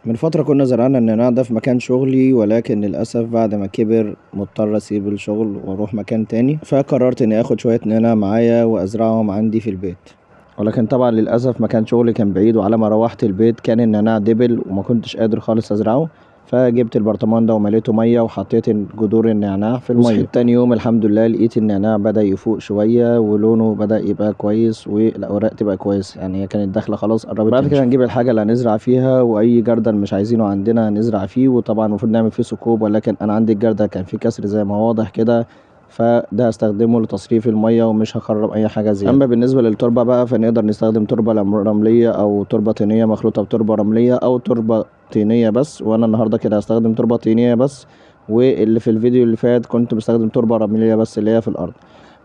من فترة كنا زرعنا النعناع ده في مكان شغلي، ولكن للأسف بعد ما كبر مضطر أسيب الشغل وأروح مكان تاني، فقررت إني آخد شوية نعناع معايا وأزرعهم عندي في البيت. ولكن طبعا للأسف مكان شغلي كان بعيد، وعلى ما روحت البيت كان النعناع دبل وما كنتش قادر خالص أزرعه. فجبت البرطمان ده ومليته مية وحطيت جذور النعناع في المية. وصحيت تاني يوم الحمد لله لقيت النعناع بدأ يفوق شوية ولونه بدأ يبقى كويس والأوراق تبقى كويس، يعني هي كانت داخلة خلاص قربت بعد كده تنشف. هنجيب الحاجة اللي هنزرع فيها، وأي جردل مش عايزينه عندنا هنزرع فيه. وطبعا المفروض نعمل فيه ثقوب، ولكن أنا عندي الجردل كان فيه كسر زي ما واضح كده، فده هستخدمه لتصريف المية ومش هخرب أي حاجة زيادة. أما بالنسبة للتربة بقى فنقدر نستخدم تربة رملية أو تربة طينية مخلوطة بتربة رملية أو تربة طينية بس، وأنا النهاردة كده هستخدم تربة طينية بس. واللي في الفيديو اللي فات كنت بستخدم تربة رملية بس اللي هي في الأرض.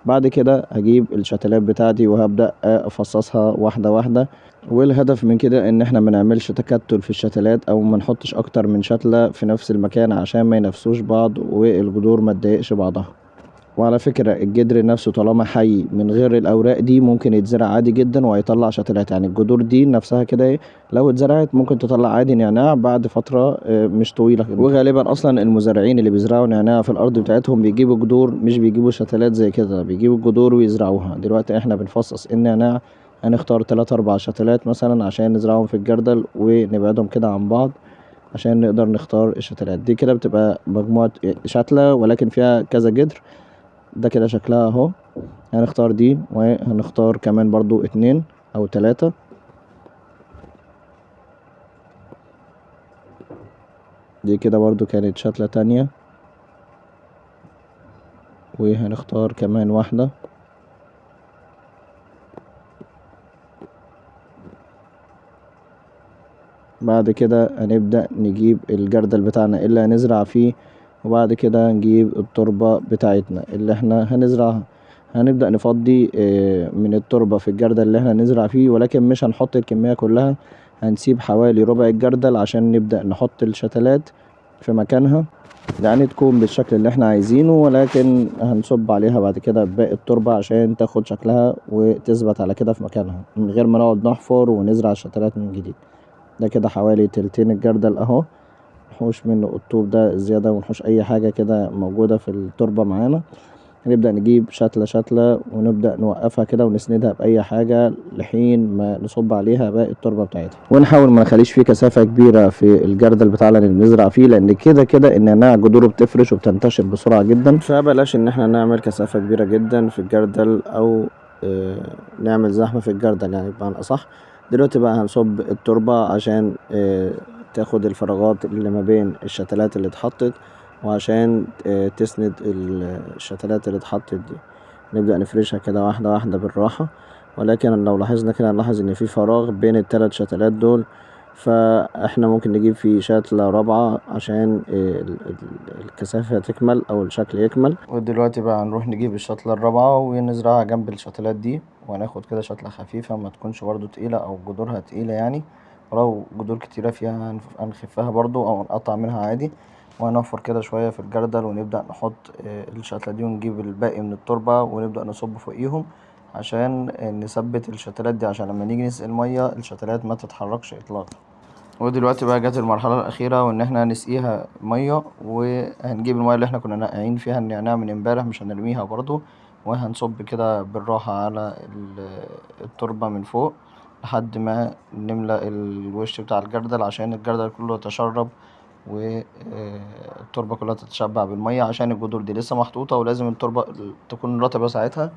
بعد كده هجيب الشتلات بتاعتي وهبدأ أفصصها واحدة واحدة. والهدف من كده ان احنا ما نعملش تكتل في الشتلات او ما نحطش اكتر من شتلة في نفس المكان عشان ما ينافسوش بعض والجذور ما تضايقش بعضها. وعلى فكرة الجدر نفسه طالما حي من غير الأوراق دي ممكن يتزرع عادي جدا وهيطلع شتلات، يعني الجذور دي نفسها كده لو اتزرعت ممكن تطلع عادي نعناع بعد فترة مش طويلة كده. وغالبا أصلا المزارعين اللي بيزرعوا نعناع في الأرض بتاعتهم بيجيبوا جذور، مش بيجيبوا شتلات زي كده، بيجيبوا جذور ويزرعوها. دلوقتي احنا بنفصص النعناع، هنختار 3-4 شتلات مثلا عشان نزرعهم في الجردل ونبعدهم كده عن بعض عشان نقدر نختار الشتلات دي. كده بتبقى مجموعة شتلة ولكن فيها كذا جدر. ده كده شكلها اهو. هنختار دي وهنختار كمان برضو 2 أو 3. دي كده برضو كانت شتلة تانية، وهنختار كمان واحدة. بعد كده هنبدأ نجيب الجردل بتاعنا اللي هنزرع فيه، وبعد كده نجيب التربة بتاعتنا اللي احنا هنزرعها. هنبدأ نفضي من التربة في الجردل اللي احنا هنزرع فيه، ولكن مش هنحط الكمية كلها، هنسيب حوالي ربع الجردل عشان نبدأ نحط الشتلات في مكانها، يعني تكون بالشكل اللي احنا عايزينه. ولكن هنصب عليها بعد كده باقي التربة عشان تاخد شكلها وتثبت على كده في مكانها من غير ما نقعد نحفر ونزرع الشتلات من جديد. ده كده حوالي تلتين الجردل اهو، نحوش منه الطوب ده الزيادة ونحوش اي حاجة كده موجودة في التربة معانا. هنبدأ نجيب شتلة شتلة ونبدأ نوقفها كده ونسندها بأي حاجة لحين ما نصب عليها باقي التربة بتاعتها. ونحاول ما نخليش فيه كثافة كبيرة في الجردل بتاعنا اللي بنزرع فيه، لأن كده كده النعناع جذوره بتفرش وبتنتشر بسرعة جدا، فبلاش إن احنا نعمل كثافة كبيرة جدا في الجردل أو نعمل زحمة في الجردل يعني بمعنى أصح. دلوقتي بقى هنصب التربة عشان تاخد الفراغات اللي ما بين الشتلات اللي اتحطت، وعشان تسند الشتلات اللي اتحطت دي. نبدأ نفرشها كده واحدة واحدة بالراحة، ولكن لو لاحظنا كده نلاحظ ان في فراغ بين الثلاث شتلات دول، فاحنا ممكن نجيب فيه شتلة رابعة عشان الكثافة تكمل او الشكل يكمل. ودلوقتي بقى هنروح نجيب الشتلة الرابعة ونزرعها جنب الشتلات دي، وهناخد كده شتلة خفيفة ما تكونش برضو تقيلة او جذورها تقيلة يعني، ولو جذور كتيرة فيها هنخفها برضو او نقطع منها عادي. وهنحفر كده شوية في الجردل ونبدأ نحط الشتلة دي ونجيب الباقي من التربة ونبدأ نصب فوقيهم عشان نثبت الشتلات دي، عشان لما نيجي نسقي المية الشتلات ما تتحركش اطلاقا. ودلوقتي بقى جت المرحلة الأخيرة وإن احنا هنسقيها مية، وهنجيب المية اللي احنا كنا ناقعين فيها النعناع من امبارح مش هنرميها برضو، وهنصب كده بالراحة على التربة من فوق لحد ما نملأ الوش بتاع الجردل عشان الجردل كله يتشرب والتربة كلها تتشبع بالمية، عشان الجذور دي لسه محطوطة ولازم التربة تكون رطبة ساعتها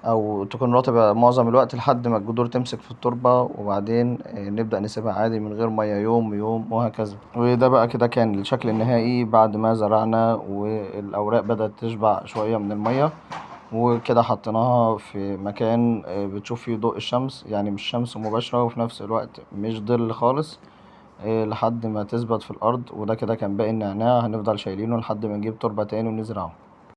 او تكون رطبة معظم الوقت لحد ما الجذور تمسك في التربة، وبعدين نبدأ نسيبها عادي من غير مية يوم يوم وهكذا. وده بقى كده كان الشكل النهائي بعد ما زرعنا والأوراق بدأت تشبع شوية من المية، وكده حطيناها في مكان بتشوف فيه ضوء الشمس، يعني مش شمس مباشرة وفي نفس الوقت مش ظل خالص، لحد ما تثبت في الأرض. وده كده كان باقي النعناع، هنفضل شايلينه لحد ما نجيب تربة تاني ونزرعه.